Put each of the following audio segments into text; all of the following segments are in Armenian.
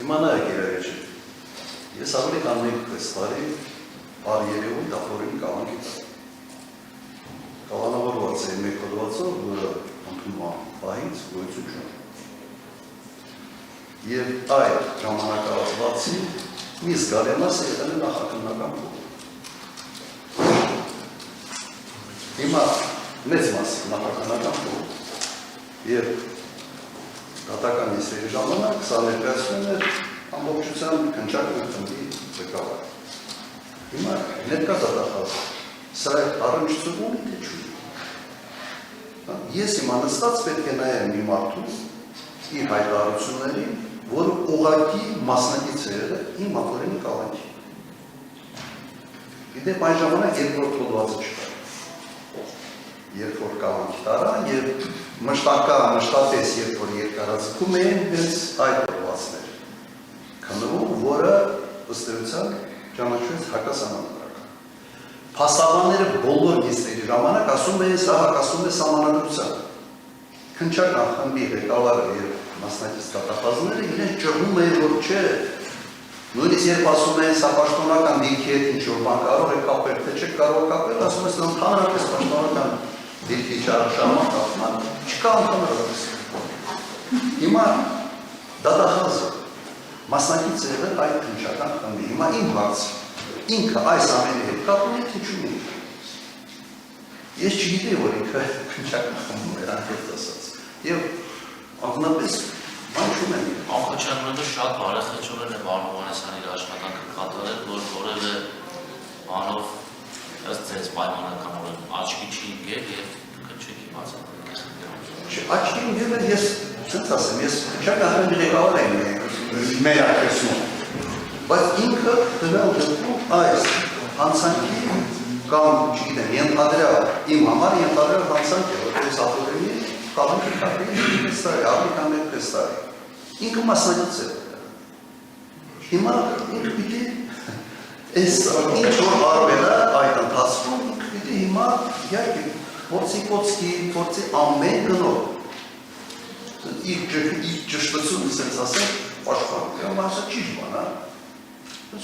Հիմա նայեք երևի, ես ավելի քան 1 տարի բար երևույթ ապօրինի կալանքի տակ։ Կալանավորված է մեկ հոդվածով, որը ընդունման պահից գոյություն չունի։ Եվ այդ ժամանակահատվածի մի զգալի մասը եղել է նախաքննական փուլ։ Հիմա մեծ մասը նախաքննական փուլ եւ դատական նիստերի ժամանակ սա ներկայացնում էր ամբողջությամբ քննչական խմբի ղեկավար։ Հիմա ներկա դատախազը սա առնչություն ունի թե չունի։ Ես հիմա նստած պետք է նայեմ մի մարդու իր հայտարարություններին, որը ուղղակի մասնակից է եղել իմ ապօրինի կալանքի։ Գիտեք, այն ժամանակ երկրորդ հոդվածը չկար։ Երբ որ կալանքի տարա եւ մշտապես երբ որ երկարաձգում էին հենց այդ հոդվածներ քննվում, որը ըստ էության ճանաչվեց հակասահմանադրական։ Փաստաբանները բոլոր նիստերի ժամանակ ասում էին, սա հակասում է սահմանադրությանը։ Քննչական խմբի ղեկավարը եւ մասնակից դատախազները իրենց ճռնում էին, որ չէ, նույնիսկ երբ ասում են սա պաշտոնական դիրքի հետ ինչ-որ բան կարող է կապել, թե չեք կարող կապել, ասում են սա ընդհանրապես պաշտոնական դիրքի շարժման կապման, չկա ընդհանրապես։ Հիմա դատախազը մասնակից է եղել այդ քննչական խմբի։ Հիմա իմ հարցը, ինքը այս ամենի հետ կապ ունի, թե չունի։ Ես չգիտեի, որ ինքը քննչական խմբում էր անկեղծ ասած։ Եվ ակնապես բան չունեմ։ Անկոչյան ուրեմն շատ բարեխաչորեն է Վահան Հովհաննիսյանի իր աշխատանքը կատարել, որ որևէ բանով ըստ ձեզ պայմանականորեն աչքի չի ընկել եւ դուք չեք իմացել։ Աչքի ընկել ես ցած ասեմ, ես քննչական խմբի ղեկավար եմ մեր ակեսում, բայց ինքը տվյալ դեպքում այս հանցանքի կամ չգիտեմ, ենթադրյալ իմ համար ենթադրյալ հանցանք է, որպես ապօրինի կալանքի կապի 5 տարի, ավելի քան 1 տարի։ Ինքը մասնակից է։ Հիմա ինքը պիտի այս ինչ որ արվել է այդ ընթացքում, ինքը պիտի հիմա փորձի կոծքի, փորձի ամեն գնով իր ճշտությունը ասենց ասել պաշտպանում, ասա ճիշտ բան,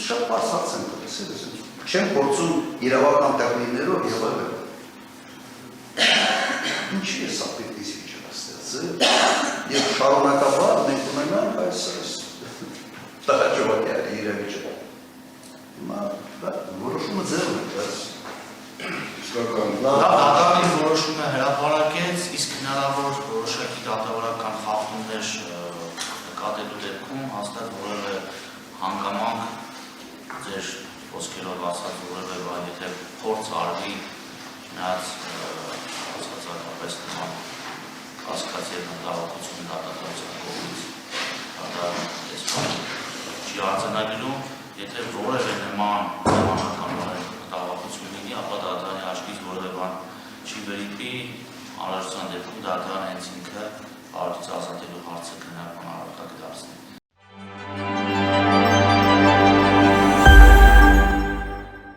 շատ պարզ հարց եմ տալիս, չեմ փորձում իրավական տեխնիկներով եւ այլն։ Ինչի է սա պետք է ստեղծել եւ շարունակաբար մենք ունենանք այս տղաճողակյալի իրավիճակը։ Հիմա որոշումը ձեռն է, բայց դատականի որոշումը հրապարակեց, իսկ հնարավոր որոշակի դատավորական խախտումներ նկատելու դեպքում հաստատ որևէ հանգամանք ձեր խոսքերով ասած որևէ բան, եթե փորձ արվի նրանց հասկացածապես նման կասկած եւ մտահոգություն դատավորության կողմից չի արձանագրում, եթե որևէ նման ժամանակավորային մտահոգություն լինի, ապա դատարանի աչքից որևէ բան չի վերիպի, անհրաժեշտության դեպքում դատարանը հենց ինքը հարցից ազատելու հարցը քննարկման առարկա կդարձնի։